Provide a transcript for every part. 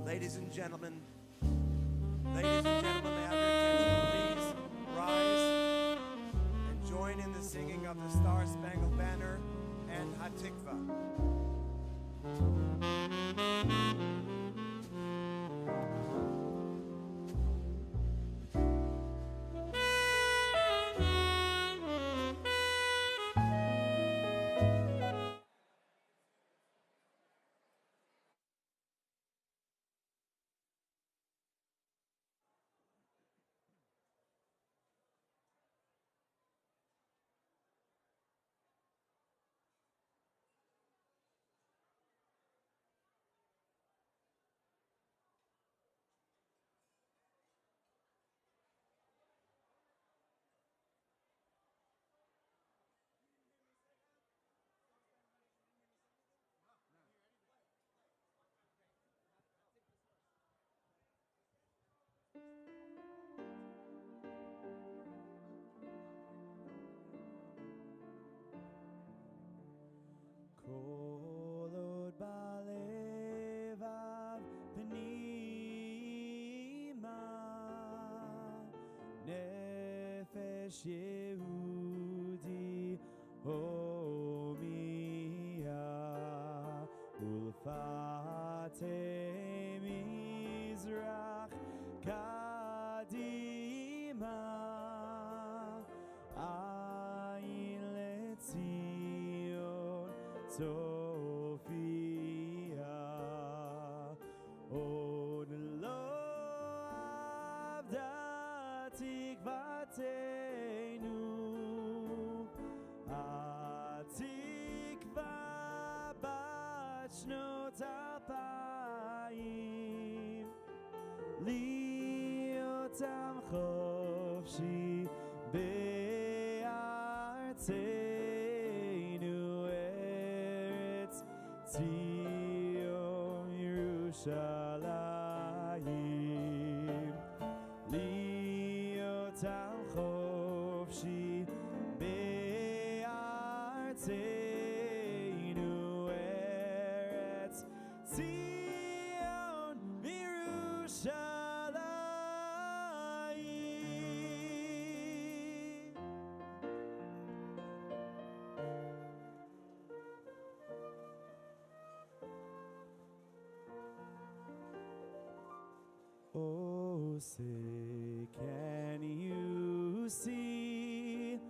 Ladies and gentlemen, may I have your attention, please rise and join in the singing of the Star-Spangled Banner and Hatikva. Kolod balevav pnima nefesh Yehudi homiya ulfate mizrach kadima ayin letzion Sophia od lo avda tikvatenu atikva bat shnot alpayim liotam chofshi be'artzenu Zion Yerushalayim Liotam Chofshi Be'artzenu Eretz Zion Yerushalayim. Oh, say, can you see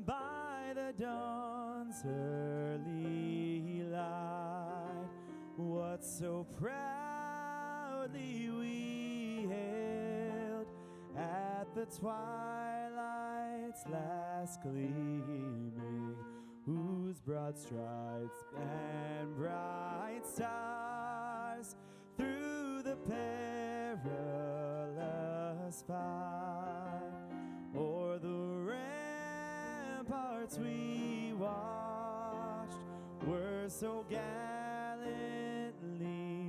by the dawn's early light what so proudly we hailed at the twilight's last gleaming, whose broad strides and bright stars through the perilous fight o'er the ramparts we watched were so gallantly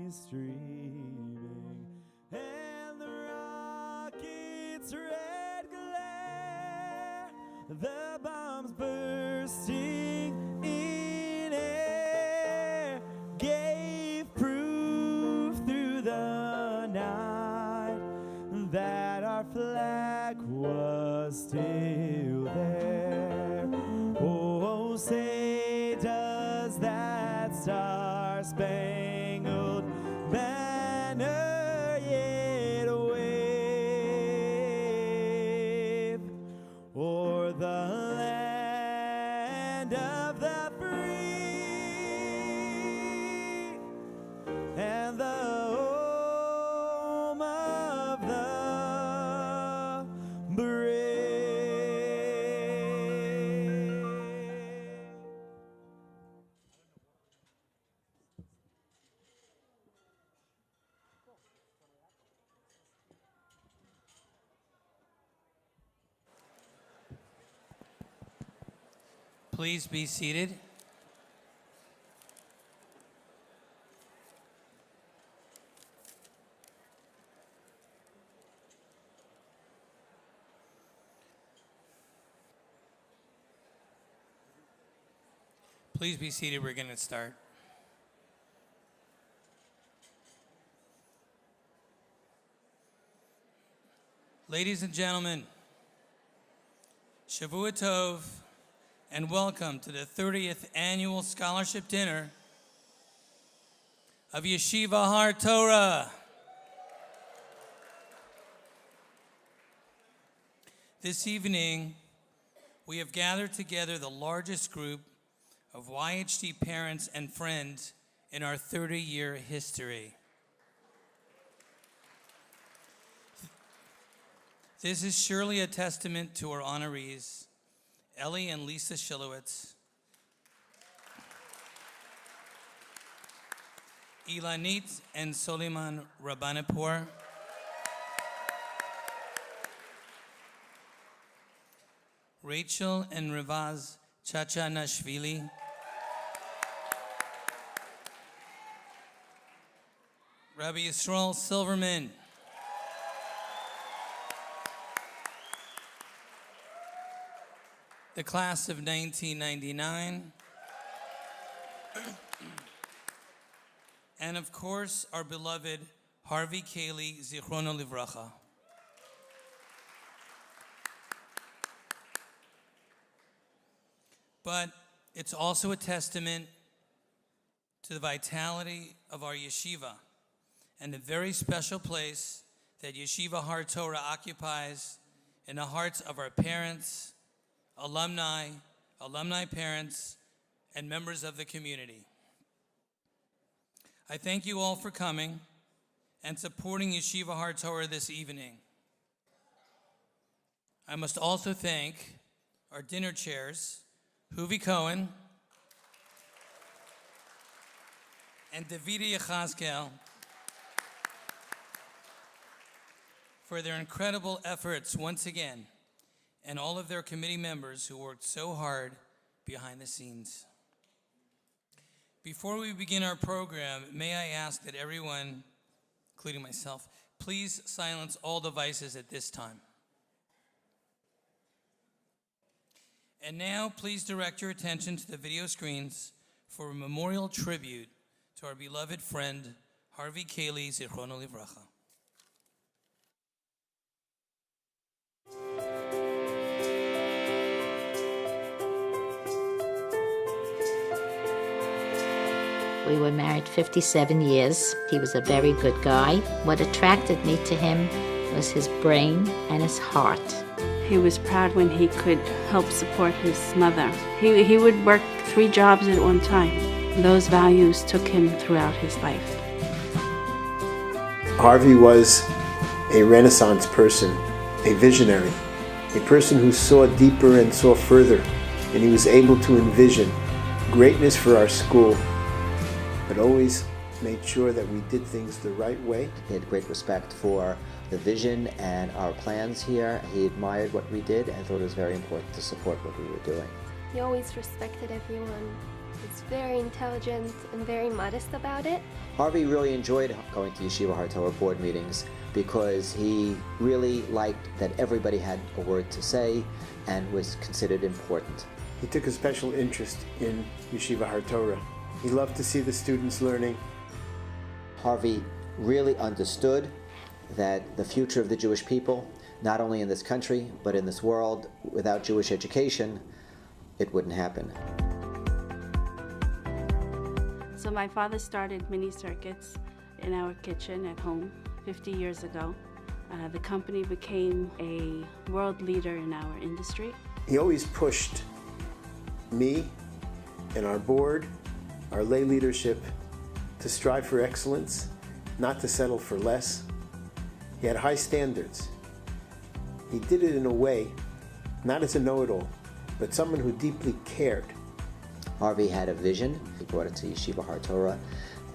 streaming, and the rockets' red glare, the bombs bursting in air, gave proof through the night that our flag was still there. Oh, say, does that star-spangled banner yet wave o'er the land Please be seated. Please be seated. We're going to start. Ladies and gentlemen, Shavua Tov, and welcome to the 30th Annual Scholarship Dinner of Yeshiva Har Torah. This evening, we have gathered together the largest group of YHT parents and friends in our 30-year history. This is surely a testament to our honorees, Ellie and Lisa Shilowitz, Ilanit and Soliman Rabbanipur, Rachel and Rivaz Chachanashvili, Rabbi Yisrael Silverman, the class of 1999, and of course, our beloved Harvey Kaylee Zichrono Livracha. But it's also a testament to the vitality of our yeshiva and the very special place that Yeshiva Har Torah occupies in the hearts of our parents, alumni parents, and members of the community. I thank you all for coming and supporting Yeshiva Har Torah this evening. I must also thank our dinner chairs, Huvi Cohen and Davida Yechazkel, for their incredible efforts once again, and all of their committee members who worked so hard behind the scenes. Before we begin our program, may I ask that everyone, including myself, please silence all devices at this time. And now, please direct your attention to the video screens for a memorial tribute to our beloved friend, Harvey Kaylee Zichrono Livracha. We were married 57 years. He was a very good guy. What attracted me to him was his brain and his heart. He was proud when he could help support his mother. He would work 3 jobs at one time. Those values took him throughout his life. Harvey was a Renaissance person, a visionary, a person who saw deeper and saw further, and he was able to envision greatness for our school, but always made sure that we did things the right way. He had great respect for the vision and our plans here. He admired what we did and thought it was very important to support what we were doing. He always respected everyone. He's very intelligent and very modest about it. Harvey really enjoyed going to Yeshiva Har Torah board meetings because he really liked that everybody had a word to say and was considered important. He took a special interest in Yeshiva Har Torah. He loved to see the students learning. Harvey really understood that the future of the Jewish people, not only in this country, but in this world, without Jewish education, it wouldn't happen. So my father started mini circuits in our kitchen at home 50 years ago. The company became a world leader in our industry. He always pushed me and our board, our lay leadership, to strive for excellence, not to settle for less. He had high standards. He did it in a way, not as a know-it-all, but someone who deeply cared. Harvey had a vision. He brought it to Yeshiva Har Torah,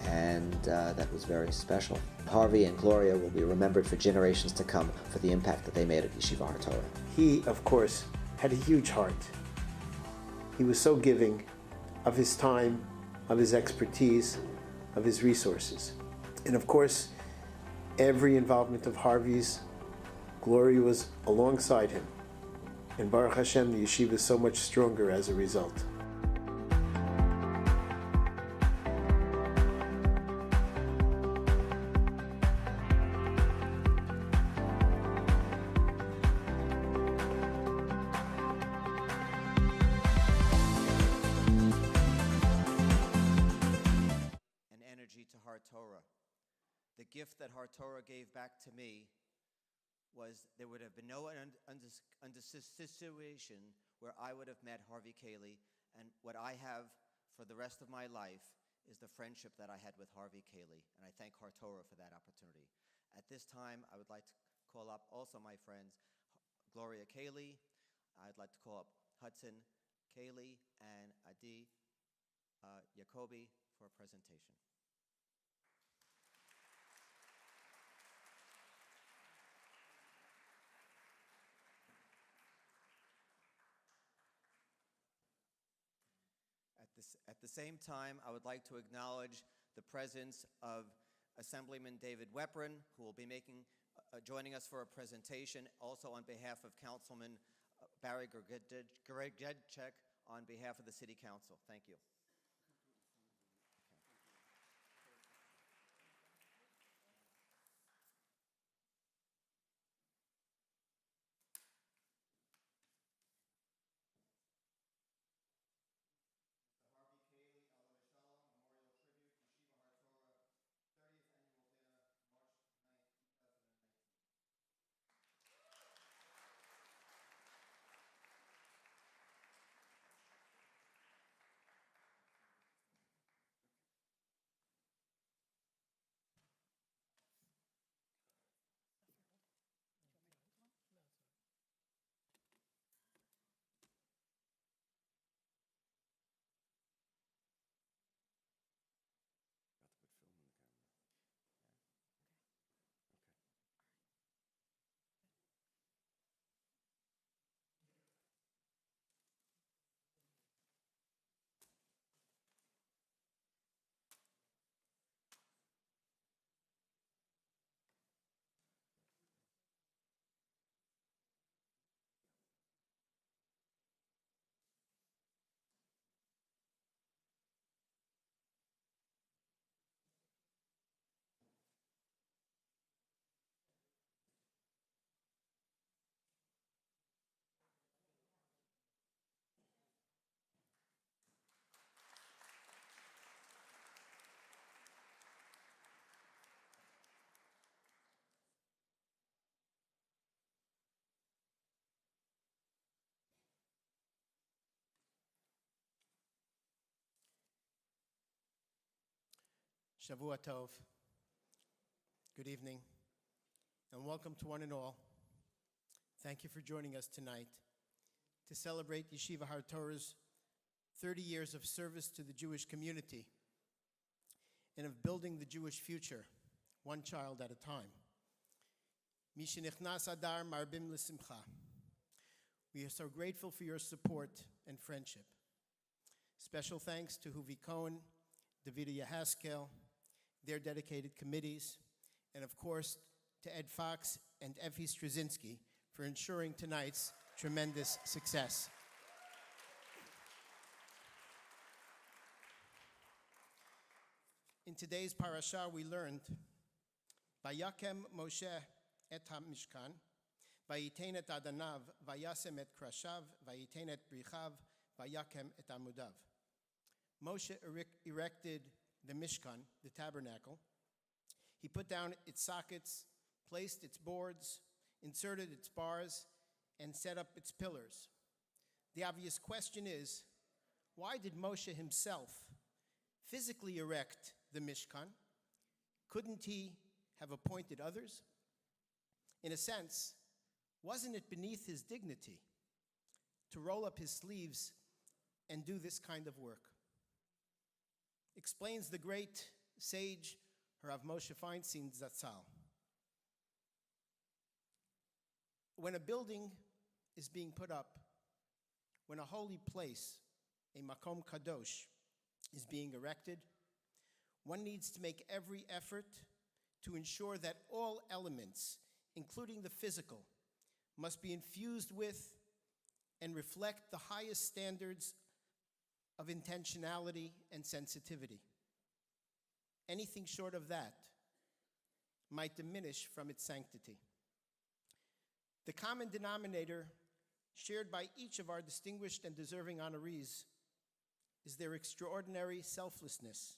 and that was very special. Harvey and Gloria will be remembered for generations to come for the impact that they made at Yeshiva Har Torah. He, of course, had a huge heart. He was so giving of his time, of his expertise, of his resources. And of course, every involvement of Harvey's, Gloria was alongside him. And Baruch Hashem, the yeshiva is so much stronger as a result. And energy to Har Torah. The gift that Har Torah gave back to me was there would have been no situation where I would have met Harvey Cayley, and what I have for the rest of my life is the friendship that I had with Harvey Cayley, and I thank Har Torah for that opportunity. At this time, I would like to call up also my friends Gloria Cayley. I'd like to call up Hudson Cayley and Adi Jacobi for a presentation. At the same time, I would like to acknowledge the presence of Assemblyman David Weprin, who will be joining us for a presentation, also on behalf of Councilman Barry Gregedchek on behalf of the City Council. Thank you. Shavua Tov. Good evening, and welcome to one and all. Thank you for joining us tonight to celebrate Yeshiva Har Torah's 30 years of service to the Jewish community and of building the Jewish future, one child at a time. Mishenichnas Adar Marbim L'Simcha. We are so grateful for your support and friendship. Special thanks to Huvi Cohen, Davida Yahaskel, their dedicated committees, and of course to Ed Fox and Effie Straczynski for ensuring tonight's tremendous success. In today's parasha, we learned, Vayakem Moshe et ha-mishkan, Vayiten et adanav, Vayasem et krashav, Vayiten et brichav, Vayakem et amudav. Moshe erected the Mishkan, the tabernacle. He put down its sockets, placed its boards, inserted its bars, and set up its pillars. The obvious question is, why did Moshe himself physically erect the Mishkan? Couldn't he have appointed others? In a sense, wasn't it beneath his dignity to roll up his sleeves and do this kind of work? Explains the great sage Rav Moshe Feinstein Zatzal. When a building is being put up, when a holy place a Makom Kadosh, is being erected, one needs to make every effort to ensure that all elements, including the physical, must be infused with and reflect the highest standards of intentionality and sensitivity. Anything short of that might diminish from its sanctity. The common denominator shared by each of our distinguished and deserving honorees is their extraordinary selflessness,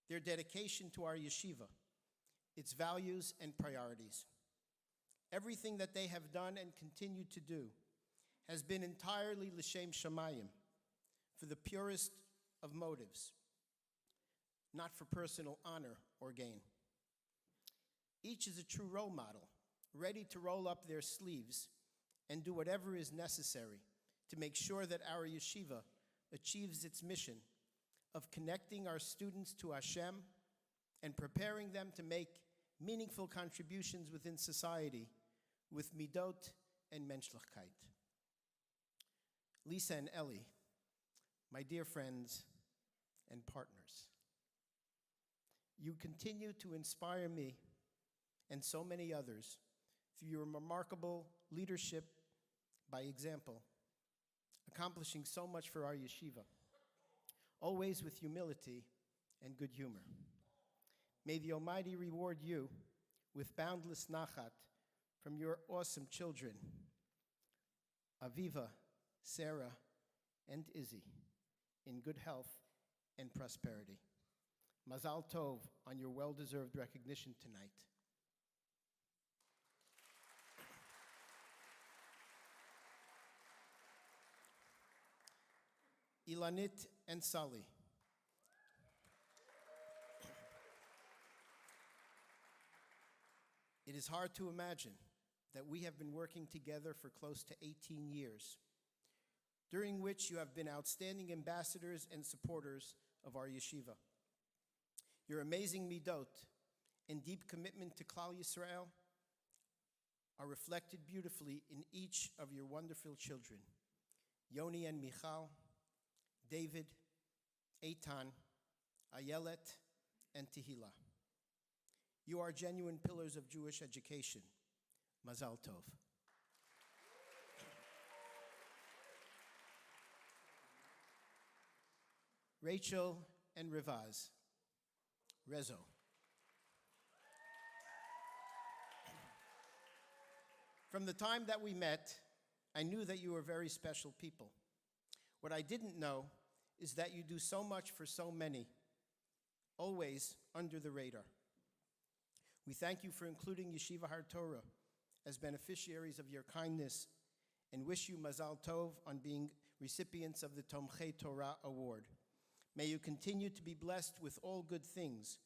their dedication to our yeshiva, its values and priorities. Everything that they have done and continue to do has been entirely l'shem shamayim, for the purest of motives, not for personal honor or gain. Each is a true role model, ready to roll up their sleeves and do whatever is necessary to make sure that our yeshiva achieves its mission of connecting our students to Hashem and preparing them to make meaningful contributions within society with midot and menschlichkeit. Lisa and Ellie, my dear friends and partners, you continue to inspire me and so many others through your remarkable leadership by example, accomplishing so much for our yeshiva, always with humility and good humor. May the Almighty reward you with boundless nachat from your awesome children, Aviva, Sarah, and Izzy, in good health and prosperity. Mazal Tov on your well-deserved recognition tonight. Ilanit and Sally. It is hard to imagine that we have been working together for close to 18 years, during which you have been outstanding ambassadors and supporters of our yeshiva. Your amazing midot and deep commitment to Klal Yisrael are reflected beautifully in each of your wonderful children, Yoni and Michal, David, Eitan, Ayelet, and Tehillah. You are genuine pillars of Jewish education. Mazal Tov. Rachel and Rivaz. Rezo. From the time that we met, I knew that you were very special people. What I didn't know is that you do so much for so many, always under the radar. We thank you for including Yeshiva Har Torah as beneficiaries of your kindness and wish you Mazal Tov on being recipients of the Tomchei Torah Award. May you continue to be blessed with all good things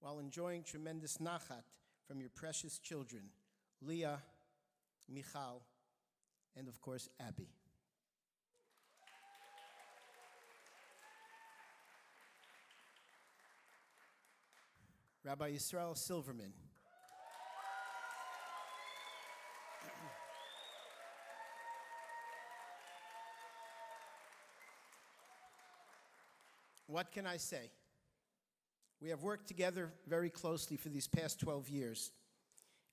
while enjoying tremendous nachat from your precious children, Leah, Michal, and of course, Abby. Rabbi Yisrael Silverman. What can I say? We have worked together very closely for these past 12 years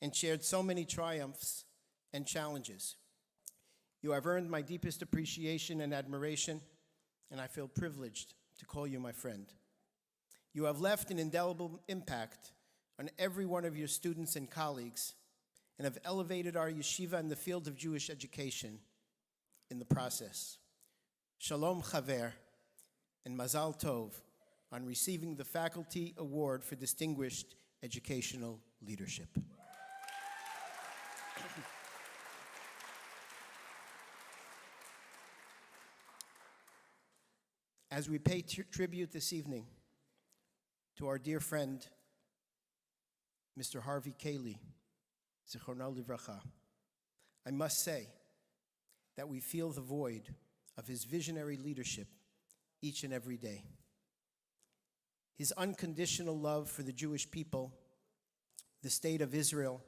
and shared so many triumphs and challenges. You have earned my deepest appreciation and admiration, and I feel privileged to call you my friend. You have left an indelible impact on every one of your students and colleagues and have elevated our yeshiva in the field of Jewish education in the process. Shalom Chaver and Mazal Tov on receiving the Faculty Award for Distinguished Educational Leadership. As we pay tribute this evening to our dear friend, Mr. Harvey Cayley, Zichrono Livracha, I must say that we feel the void of his visionary leadership each and every day. His unconditional love for the Jewish people, the state of Israel,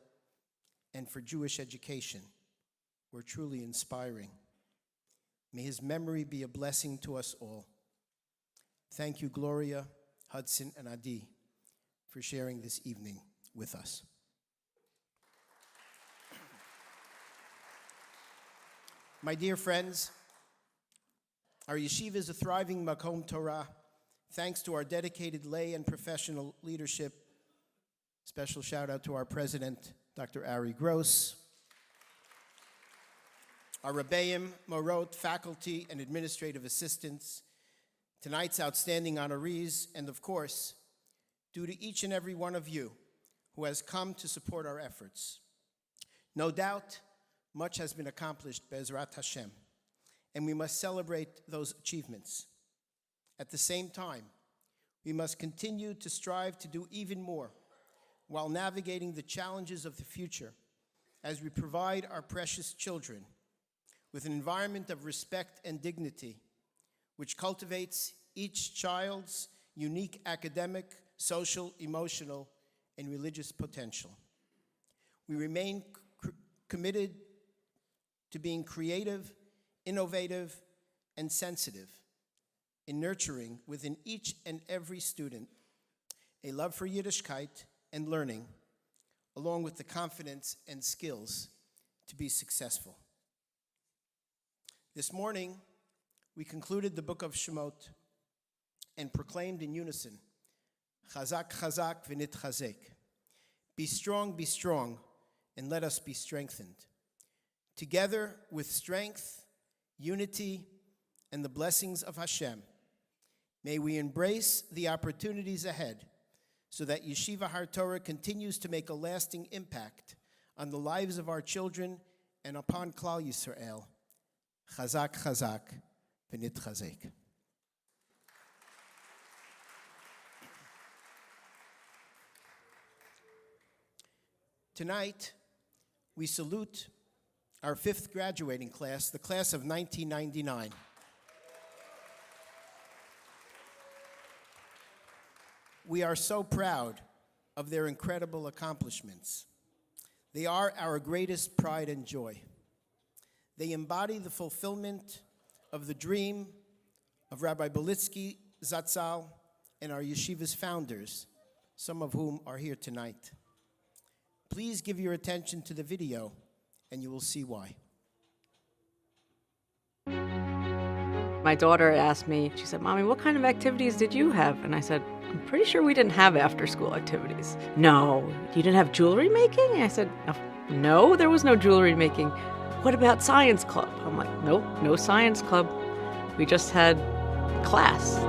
and for Jewish education were truly inspiring. May his memory be a blessing to us all. Thank you, Gloria, Hudson, and Adi, for sharing this evening with us. My dear friends, our yeshiva is a thriving Makom Torah, thanks to our dedicated lay and professional leadership. Special shout out to our president, Dr. Ari Gross, our Rebbeim, Morot, faculty, and administrative assistants, tonight's outstanding honorees, and of course, due to each and every one of you who has come to support our efforts. No doubt, much has been accomplished, Be'ezrat Hashem, and we must celebrate those achievements. At the same time, we must continue to strive to do even more while navigating the challenges of the future as we provide our precious children with an environment of respect and dignity, which cultivates each child's unique academic, social, emotional, and religious potential. We remain committed to being creative, innovative, and sensitive in nurturing within each and every student a love for Yiddishkeit and learning, along with the confidence and skills to be successful. This morning, we concluded the book of Shemot and proclaimed in unison, Chazak, Chazak, v'nit chazek. Be strong, and let us be strengthened. Together with strength, unity, and the blessings of Hashem, may we embrace the opportunities ahead so that Yeshiva Har Torah continues to make a lasting impact on the lives of our children and upon Klal Yisrael. Chazak, Chazak, v'nit chazek. Tonight, we salute our 5th graduating class, the class of 1999. We are so proud of their incredible accomplishments. They are our greatest pride and joy. They embody the fulfillment of the dream of Rabbi Belitsky Zatzal and our yeshiva's founders, some of whom are here tonight. Please give your attention to the video, and you will see why. My daughter asked me, she said, "Mommy, what kind of activities did you have?" And I said, "I'm pretty sure we didn't have after-school activities." "No, you didn't have jewelry making?" And I said, "No, there was no jewelry making." "What about science club?" I'm like, "Nope, no science club. We just had class."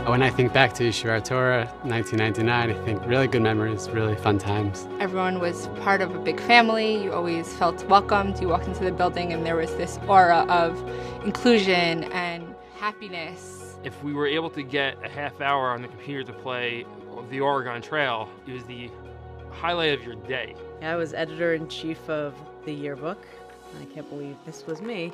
When I think back to Yeshiva Torah, 1999, I think really good memories, really fun times. Everyone was part of a big family. You always felt welcomed. You walked into the building and there was this aura of inclusion and happiness. If we were able to get a half hour on the computer to play the Oregon Trail, it was the highlight of your day. I was editor-in-chief of the yearbook. I can't believe this was me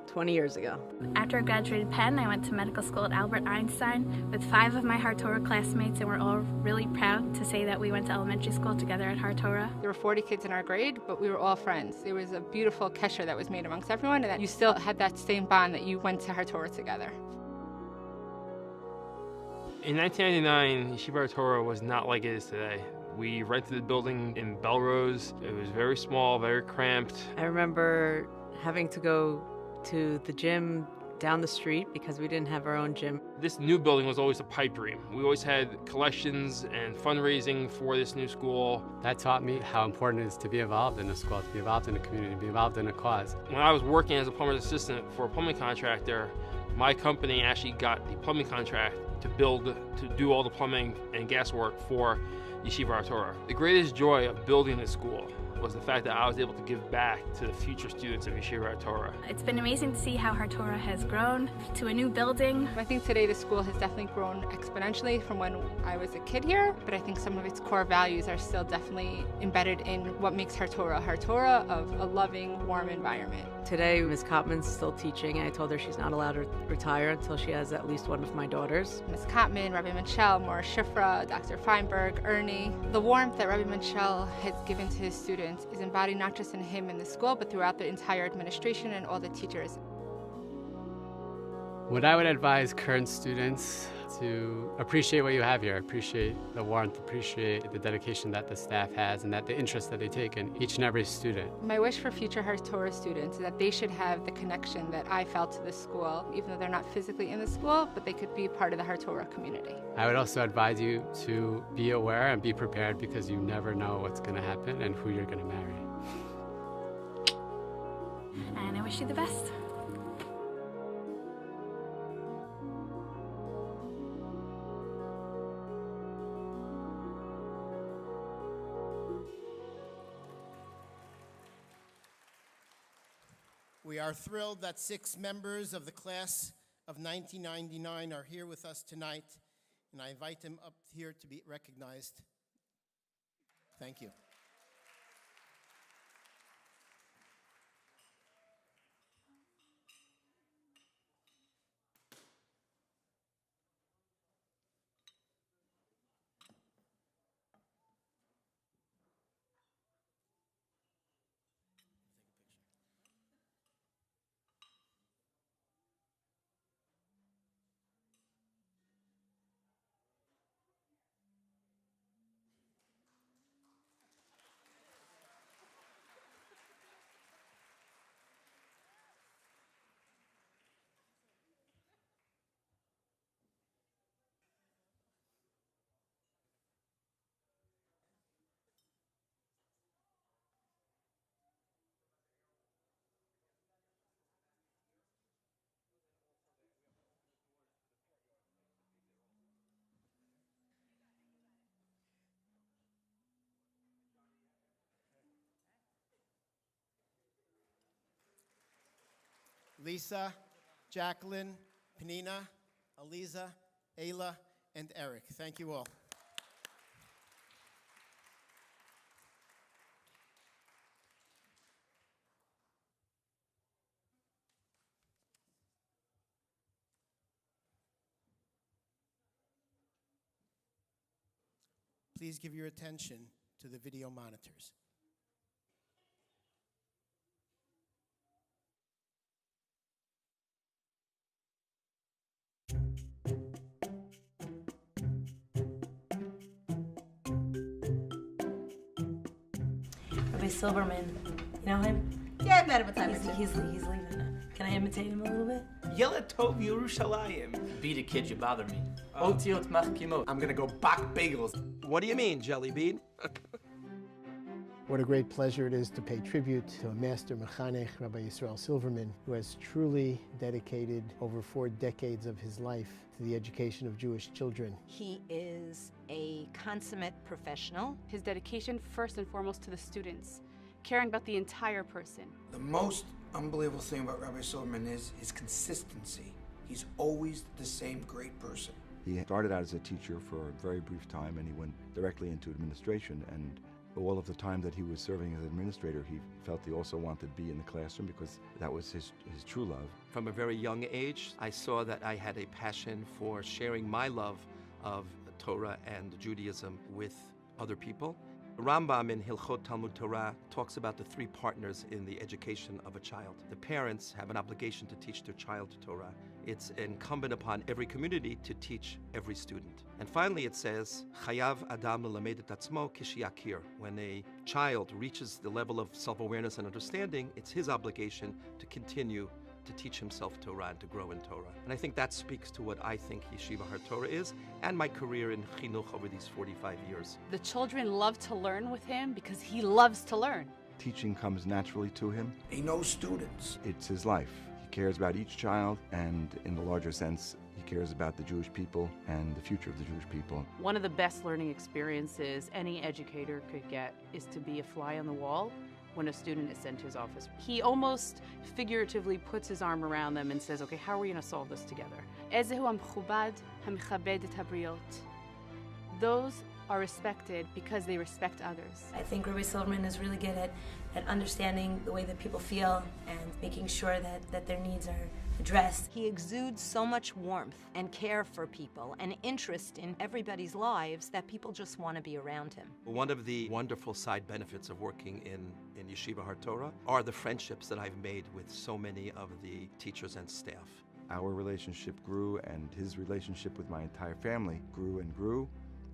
20 years ago. After I graduated Penn, I went to medical school at Albert Einstein with 5 of my Har Torah classmates, and we're all really proud to say that we went to elementary school together at Har Torah. There were 40 kids in our grade, but we were all friends. There was a beautiful kesher that was made amongst everyone, and that you still had that same bond that you went to Har Torah together. In 1999, Yeshiva Har Torah was not like it is today. We rented the building in Belrose. It was very small, very cramped. I remember having to go to the gym down the street because we didn't have our own gym. This new building was always a pipe dream. We always had collections and fundraising for this new school. That taught me how important it is to be involved in a school, to be involved in a community, to be involved in a cause. When I was working as a plumber's assistant for a plumbing contractor, my company actually got the plumbing contract to do all the plumbing and gas work for Yeshiva Har Torah. The greatest joy of building this school was the fact that I was able to give back to the future students of Yeshiva Har Torah. It's been amazing to see how Har Torah has grown to a new building. I think today the school has definitely grown exponentially from when I was a kid here, but I think some of its core values are still definitely embedded in what makes Har Torah of a loving, warm environment. Today, Ms. Kottman's still teaching. I told her she's not allowed to retire until she has at least one of my daughters. Ms. Kottman, Rabbi Menchel, Mora Shifra, Dr. Feinberg, Ernie. The warmth that Rabbi Menchel has given to his students is embodied not just in him and the school, but throughout the entire administration and all the teachers. What I would advise current students to appreciate what you have here, appreciate the warmth, appreciate the dedication that the staff has and that the interest that they take in each and every student. My wish for future Torah students is that they should have the connection that I felt to this school, even though they're not physically in the school, but they could be part of the Torah community. I would also advise you to be aware and be prepared because you never know what's going to happen and who you're going to marry. And I wish you the best. We are thrilled that 6 members of the class of 1999 are here with us tonight, and I invite them up here to be recognized. Thank you. Lisa, Jacqueline, Penina, Aliza, Ayla, and Eric. Thank you all. Please give your attention to the video monitors. Rabbi Silverman, you know him? Yeah, I've met him a time or two. He's leaving now. Can I imitate him a little bit? Yela Tov Yerushalayim. Beat a kid, you bother me. Otiot machkimot. I'm gonna go bak bagels. What do you mean, Jelly Bean? What a great pleasure it is to pay tribute to a master mechanech, Rabbi Yisrael Silverman, who has truly dedicated over 4 decades of his life to the education of Jewish children. He is a consummate professional. His dedication first and foremost to the students, caring about the entire person. The most unbelievable thing about Rabbi Silverman is his consistency. He's always the same great person. He started out as a teacher for a very brief time, and he went directly into administration. And all of the time that he was serving as administrator, he felt he also wanted to be in the classroom because that was his true love. From a very young age, I saw that I had a passion for sharing my love of Torah and Judaism with other people. The Rambam in Hilchot Talmud Torah talks about the 3 partners in the education of a child. The parents have an obligation to teach their child Torah. It's incumbent upon every community to teach every student. And finally it says, Chayav Adam lelamed et atzmo kishiyakir. When a child reaches the level of self-awareness and understanding, it's his obligation to continue to teach himself Torah and to grow in Torah. And I think that speaks to what I think Yeshiva HaTorah is and my career in Chinuch over these 45 years. The children love to learn with him because he loves to learn. Teaching comes naturally to him. He knows students. It's his life. He cares about each child, and in the larger sense, he cares about the Jewish people and the future of the Jewish people. One of the best learning experiences any educator could get is to be a fly on the wall when a student is sent to his office. He almost figuratively puts his arm around them and says, okay, how are we going to solve this together? Those are respected because they respect others. I think Rabbi Silverman is really good at understanding the way that people feel and making sure that their needs are addressed. He exudes so much warmth and care for people and interest in everybody's lives that people just want to be around him. One of the wonderful side benefits of working in Yeshiva HaTorah are the friendships that I've made with so many of the teachers and staff. Our relationship grew, and his relationship with my entire family grew and grew.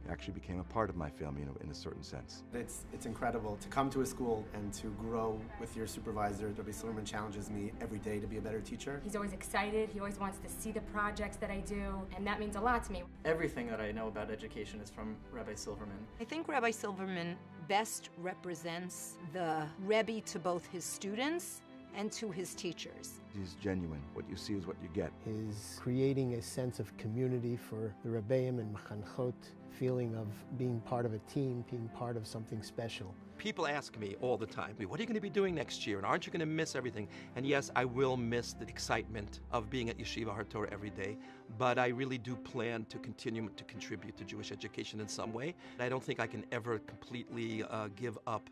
He actually became a part of my family in a certain sense. It's incredible to come to a school and to grow with your supervisor. Rabbi Silverman challenges me every day to be a better teacher. He's always excited. He always wants to see the projects that I do, and that means a lot to me. Everything that I know about education is from Rabbi Silverman. I think Rabbi Silverman best represents the Rebbe to both his students and to his teachers. He's genuine. What you see is what you get. Is creating a sense of community for the Rebbeim and Mechanchot, feeling of being part of a team, being part of something special. People ask me all the time, what are you going to be doing next year? And aren't you going to miss everything? And yes, I will miss the excitement of being at Yeshiva Har Torah every day, but I really do plan to continue to contribute to Jewish education in some way. I don't think I can ever completely give up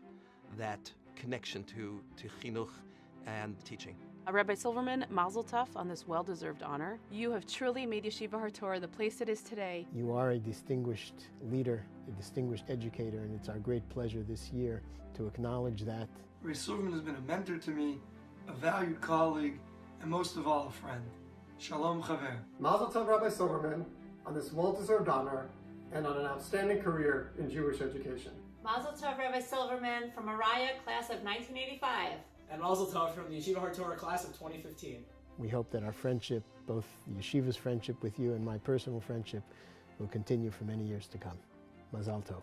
that connection to chinuch and teaching. Rabbi Silverman, mazel tov on this well-deserved honor. You have truly made Yeshiva Har Torah the place it is today. You are a distinguished leader, a distinguished educator, and it's our great pleasure this year to acknowledge that. Rabbi Silverman has been a mentor to me, a valued colleague, and most of all, a friend. Shalom Chaver. Mazel tov, Rabbi Silverman, on this well-deserved honor and on an outstanding career in Jewish education. Mazel tov, Rabbi Silverman, from Mariah, class of 1985. And Mazel tov from the Yeshiva Har Torah class of 2015. We hope that our friendship, both Yeshiva's friendship with you and my personal friendship, will continue for many years to come. Mazal tov.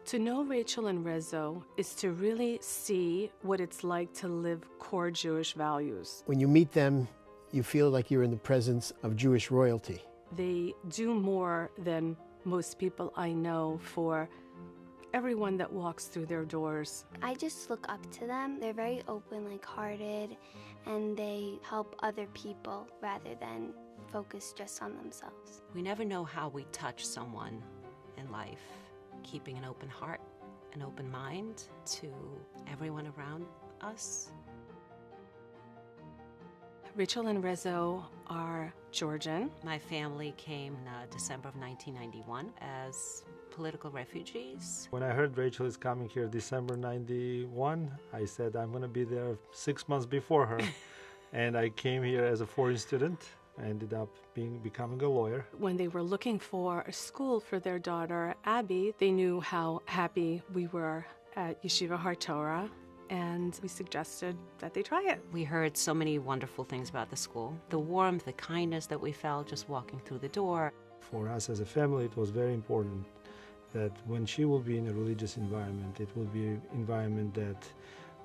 To know Rachel and Rezo is to really see what it's like to live core Jewish values. When you meet them, you feel like you're in the presence of Jewish royalty. They do more than most people I know for everyone that walks through their doors. I just look up to them. They're very open, like-hearted, and they help other people rather than focus just on themselves. We never know how we touch someone in life. Keeping an open heart, an open mind to everyone around us. Rachel and Rezo are Georgian. My family came in December of 1991 as political refugees. When I heard Rachel is coming here December 91, I said I'm going to be there 6 months before her. And I came here as a foreign student. I ended up becoming a lawyer. When they were looking for a school for their daughter, Abby, they knew how happy we were at Yeshiva Har Torah, and we suggested that they try it. We heard so many wonderful things about the school. The warmth, the kindness that we felt just walking through the door. For us as a family, it was very important that when she will be in a religious environment, it will be an environment that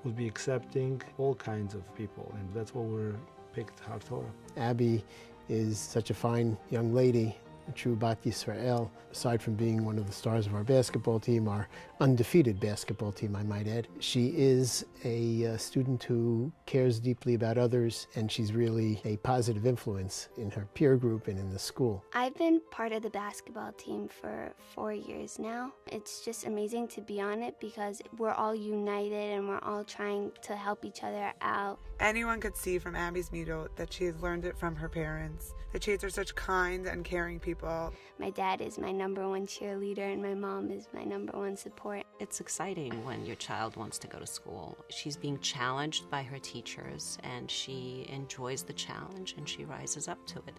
will be accepting all kinds of people, and that's what we're picked Har Torah. Abby is such a fine young lady, a true Bat Yisrael. Aside from being one of the stars of our basketball team, our undefeated basketball team, I might add, she is a student who cares deeply about others, and she's really a positive influence in her peer group and in the school. I've been part of the basketball team for 4 years now. It's just amazing to be on it because we're all united and we're all trying to help each other out. Anyone could see from Abby's midot that she has learned it from her parents. The Chades are such kind and caring people. My dad is my #1 cheerleader and my mom is my #1 support. It's exciting when your child wants to go to school. She's being challenged by her teachers, and she enjoys the challenge, and she rises up to it.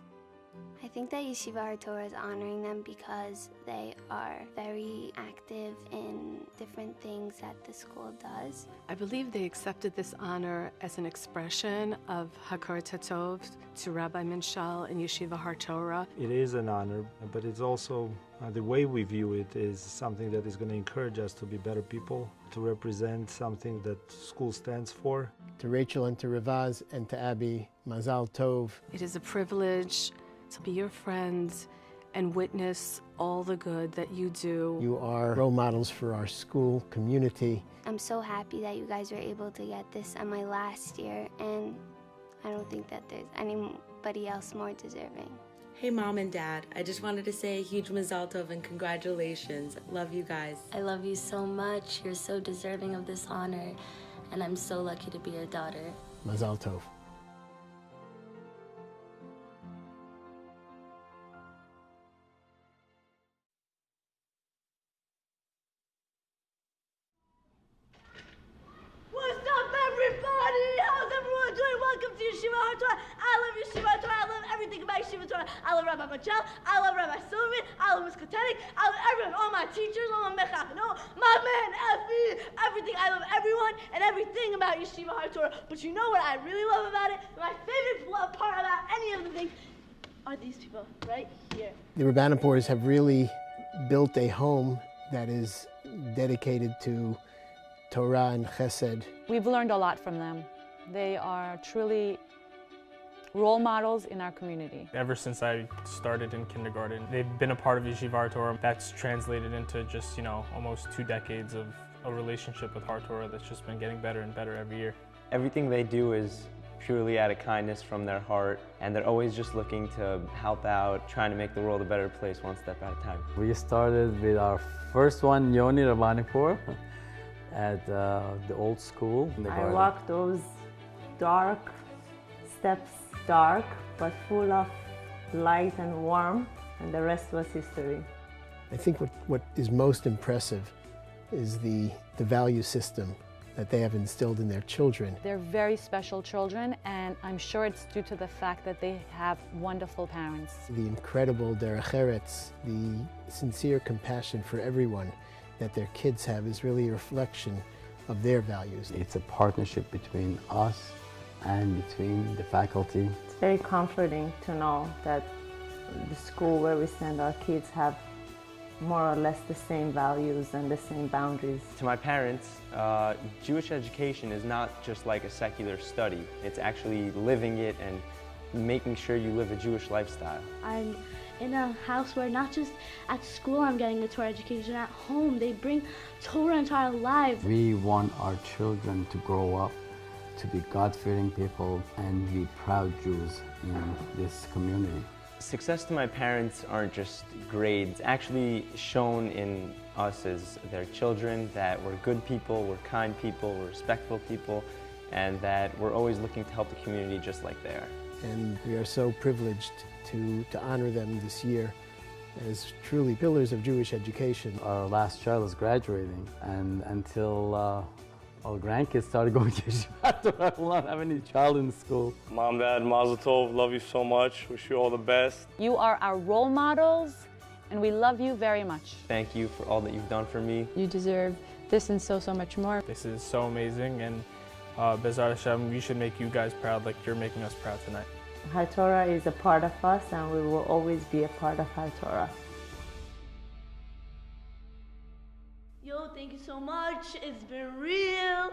I think that Yeshiva Har Torah is honoring them because they are very active in different things that the school does. I believe they accepted this honor as an expression of Hakar Tatov to Rabbi Minshal and Yeshiva Har Torah. It is an honor, but it's also the way we view it is something that is going to encourage us to be better people, to represent something that school stands for. To Rachel and to Ravaz and to Abby, Mazal Tov. It is a privilege to be your friends and witness all the good that you do. You are role models for our school community. I'm so happy that you guys were able to get this on my last year, and I don't think that there's anybody else more deserving. Hey Mom and Dad, I just wanted to say a huge Mazal Tov and congratulations. Love you guys. I love you so much. You're so deserving of this honor, and I'm so lucky to be your daughter. Mazal Tov. everything about Yeshiva Torah. I love Rabbi Machel, I love Rabbi Silverman, I love Ms. Kotenik, I love everyone, all my teachers, all my mechachno, my man, Effie, everything. I love everyone and everything about Yeshiva Torah. But you know what I really love about it? My favorite part about any of the things are these people right here. The Rabbanipors have really built a home that is dedicated to Torah and Chesed. We've learned a lot from them. They are truly role models in our community. Ever since I started in kindergarten, they've been a part of Yeshiva Torah. That's translated into just, almost 2 decades of a relationship with Har Torah that's just been getting better and better every year. Everything they do is purely out of kindness from their heart, and they're always just looking to help out, trying to make the world a better place one step at a time. We started with our first one, Yoni Rabbanipur, at the old school. I walked those dark steps, dark but full of light and warmth, and the rest was history. I think what is most impressive is the value system that they have instilled in their children. They're very special children, and I'm sure it's due to the fact that they have wonderful parents. The incredible derech eretz, the sincere compassion for everyone that their kids have is really a reflection of their values. It's a partnership between us and between the faculty. It's very comforting to know that the school where we send our kids have more or less the same values and the same boundaries. To my parents, Jewish education is not just like a secular study. It's actually living it and making sure you live a Jewish lifestyle. I'm in a house where not just at school I'm getting a Torah education, at home they bring Torah into our lives. We want our children to grow up to be God-fearing people and be proud Jews in this community. Success to my parents aren't just grades, actually shown in us as their children, that we're good people, we're kind people, we're respectful people, and that we're always looking to help the community just like they are. And we are so privileged to honor them this year as truly pillars of Jewish education. Our last child is graduating, and until our grandkids started going to Yeshiva, I will not have any child in school. Mom, Dad, Mazel Tov, love you so much. Wish you all the best. You are our role models, and we love you very much. Thank you for all that you've done for me. You deserve this and so much more. This is so amazing, and Bezrat Hashem, we should make you guys proud like you're making us proud tonight. Har Torah is a part of us, and we will always be a part of Har Torah. Yo, thank you so much. It's been real,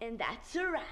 and that's a wrap.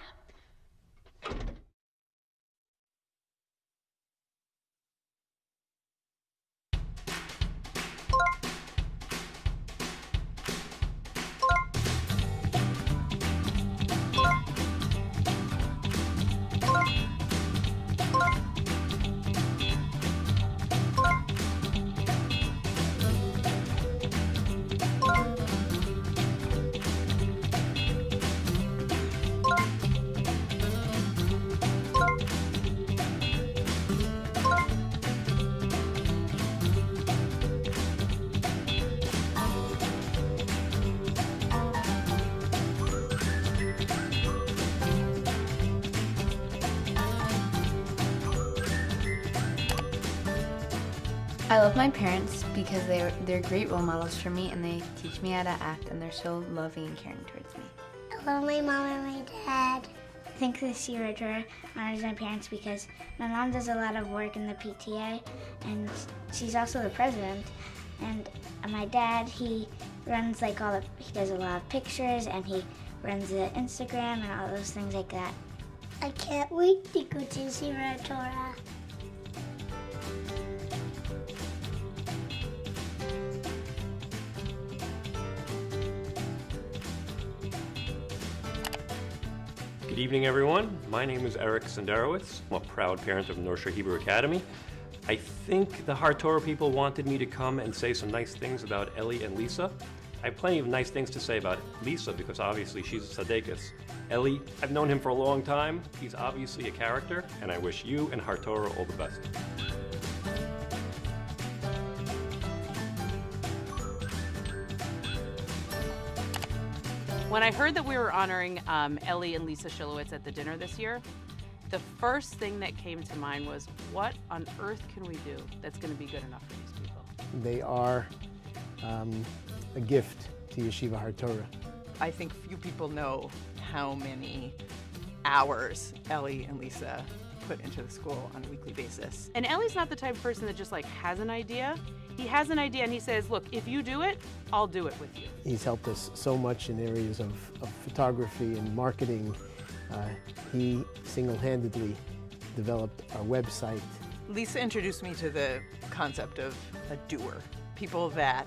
I love my parents because they're great role models for me, and they teach me how to act, and they're so loving and caring towards me. I love my mom and my dad. I think this year Torah honors my parents because my mom does a lot of work in the PTA, and she's also the president. And my dad, he runs he does a lot of pictures, and he runs the Instagram and all those things like that. I can't wait to go to Yeshiva Torah. Good evening, everyone. My name is Eric Senderowitz. I'm a proud parent of North Shore Hebrew Academy. I think the Har Torah people wanted me to come and say some nice things about Ellie and Lisa. I have plenty of nice things to say about Lisa because obviously she's a tzaddikus. Ellie, I've known him for a long time. He's obviously a character, and I wish you and Har Torah all the best. When I heard that we were honoring Ellie and Lisa Shilowitz at the dinner this year, The first thing that came to mind was, what on earth can we do that's going to be good enough for these people? They are a gift to Yeshiva HaTorah. I think few people know how many hours Ellie and Lisa put into the school on a weekly basis. And Ellie's not the type of person that just like has an idea. He has an idea and he says, look, if you do it, I'll do it with you. He's helped us so much in areas of photography and marketing. He single-handedly developed our website. Lisa introduced me to the concept of a doer. People that,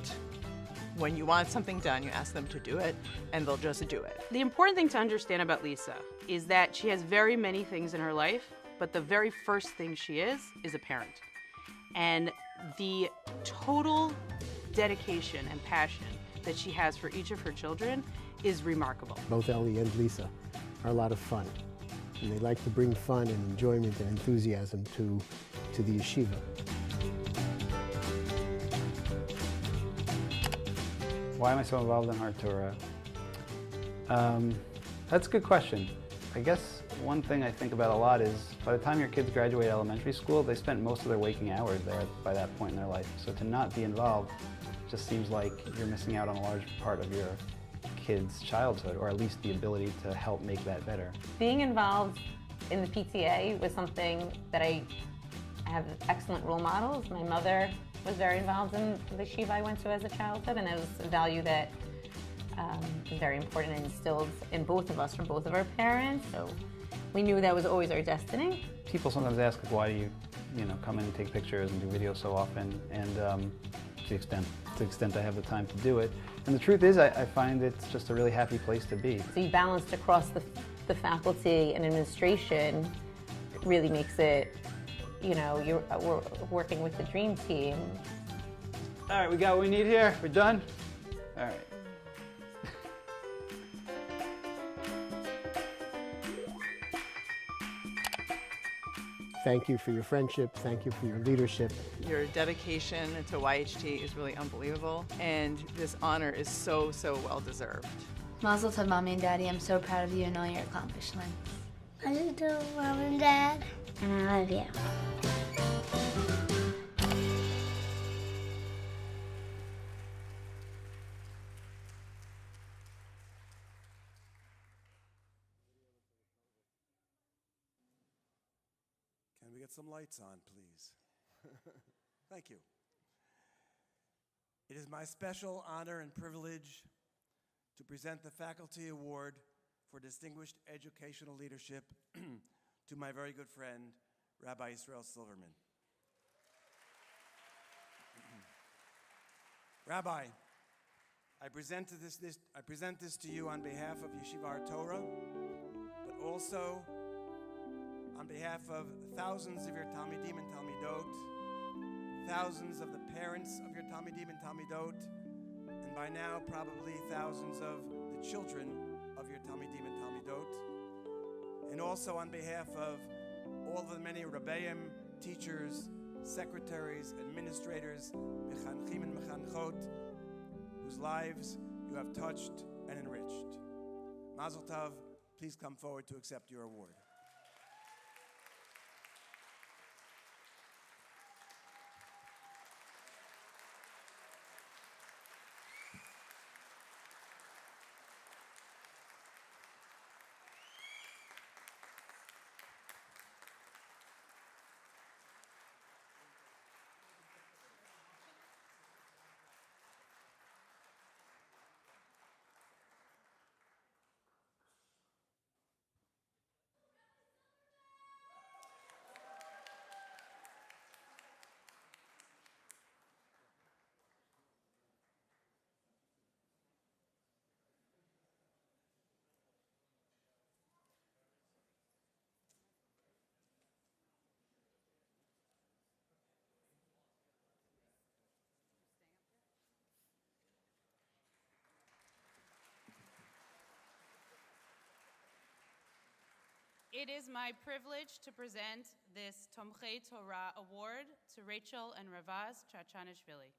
when you want something done, you ask them to do it, and they'll just do it. The important thing to understand about Lisa is that she has very many things in her life, but the very first thing she is a parent. And the total dedication and passion that she has for each of her children is remarkable. Both Ellie and Lisa are a lot of fun. And they like to bring fun and enjoyment and enthusiasm to the yeshiva. Why am I so involved in Hard Torah? That's a good question. I guess one thing I think about a lot is by the time your kids graduate elementary school, they spent most of their waking hours there by that point in their life. So to not be involved just seems like you're missing out on a large part of your kids' childhood, or at least the ability to help make that better. Being involved in the PTA was something that I have excellent role models. My mother was very involved in the yeshiva I went to as a childhood, and it was a value that is very important and instilled in both of us from both of our parents. So we knew that was always our destiny. People sometimes ask, like, why do you come in and take pictures and do videos so often? And to the extent I have the time to do it. And the truth is, I find it's just a really happy place to be. So you balanced across the faculty and administration really makes it, we're working with the dream team. All right, we got what we need here. We're done? All right. Thank you for your friendship. Thank you for your leadership. Your dedication to YHT is really unbelievable, and this honor is so, so well deserved. Mazel tov, Mommy and Daddy. I'm so proud of you and all your accomplishments. Mazel tov, Mom and Dad. And I love you. Can we get some lights on, please? Thank you. It is my special honor and privilege to present the Faculty Award for Distinguished Educational Leadership to my very good friend, Rabbi Israel Silverman. Rabbi, I present this to you on behalf of Yeshiva Torah, but also on behalf of thousands of your Talmidim and Talmidot, thousands of the parents of your Talmidim and Talmidot, and by now probably thousands of the children of your Talmidim and Talmidot, and also on behalf of all the many Rebbeim, teachers, secretaries, administrators, mechanchim and mechanchot, whose lives you have touched and enriched. Mazel tov, please come forward to accept your award. It is my privilege to present this Tomchei Torah Award to Rachel and Ravaz Chachanishvili.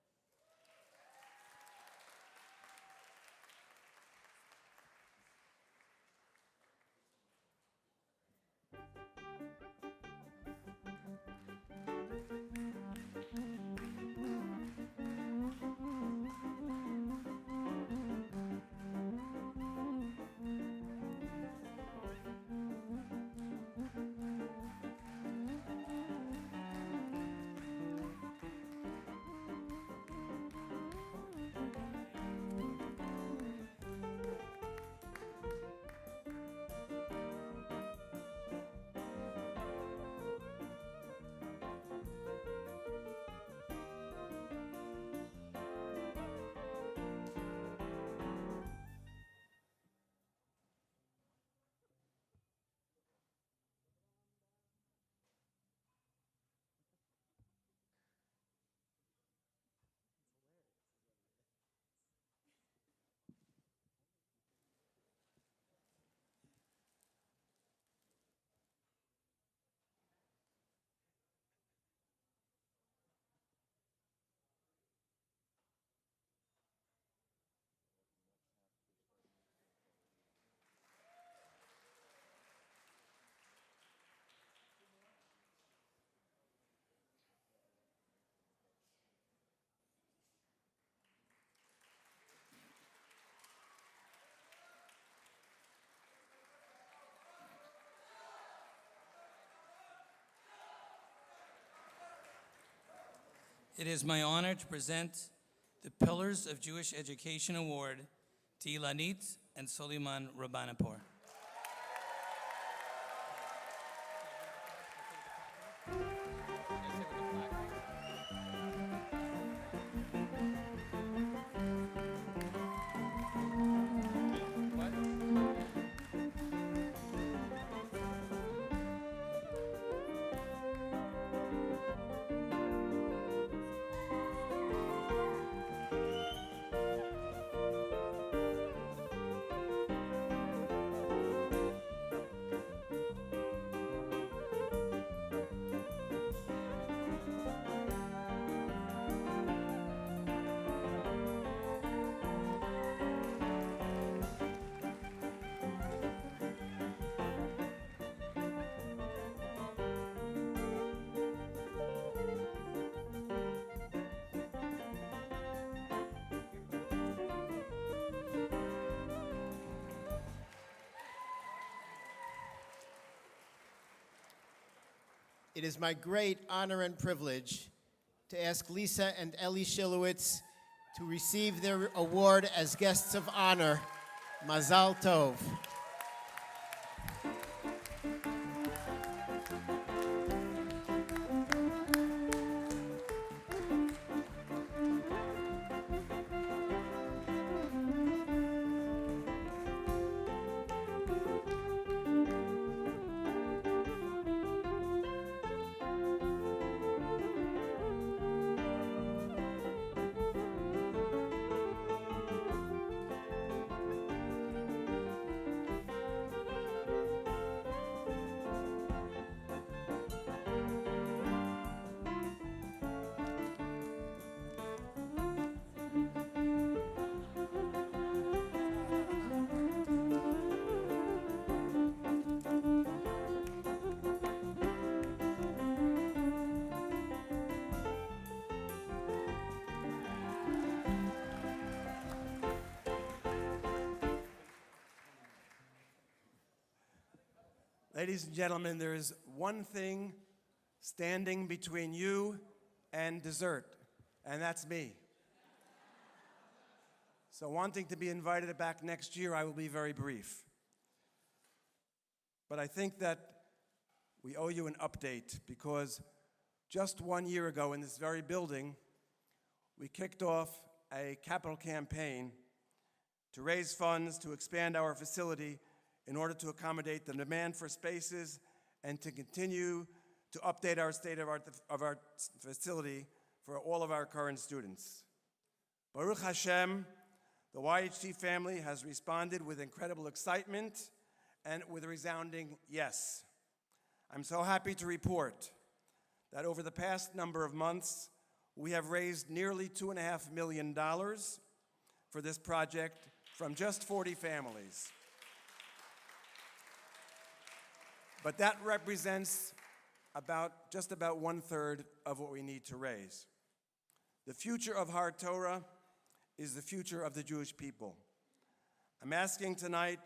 It is my honor to present the Pillars of Jewish Education Award to Ilanit and Soliman Rabbanapur. It is my great honor and privilege to ask Lisa and Eli Shilowitz to receive their award as guests of honor. Mazal Tov. Ladies and gentlemen, there is one thing standing between you and dessert, and that's me. So wanting to be invited back next year, I will be very brief. But I think that we owe you an update because just 1 year ago in this very building, we kicked off a capital campaign to raise funds to expand our facility in order to accommodate the demand for spaces and to continue to update our state of our facility for all of our current students. Baruch Hashem, the YHT family has responded with incredible excitement and with a resounding yes. I'm so happy to report that over the past number of months, we have raised nearly $2.5 million for this project from just 40 families. But that represents just about 1/3 of what we need to raise. The future of Har Torah is the future of the Jewish people. I'm asking tonight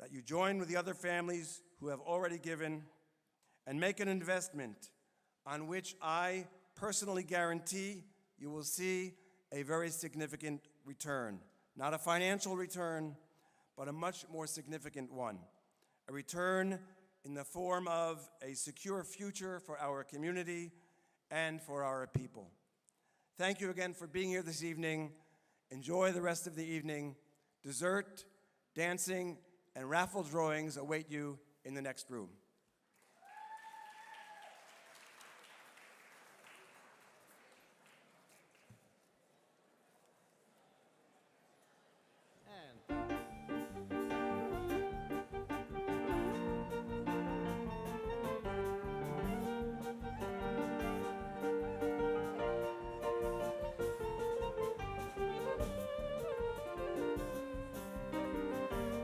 that you join with the other families who have already given and make an investment on which I personally guarantee you will see a very significant return. Not a financial return, but a much more significant one. A return in the form of a secure future for our community and for our people. Thank you again for being here this evening. Enjoy the rest of the evening. Dessert, dancing, and raffle drawings await you in the next room.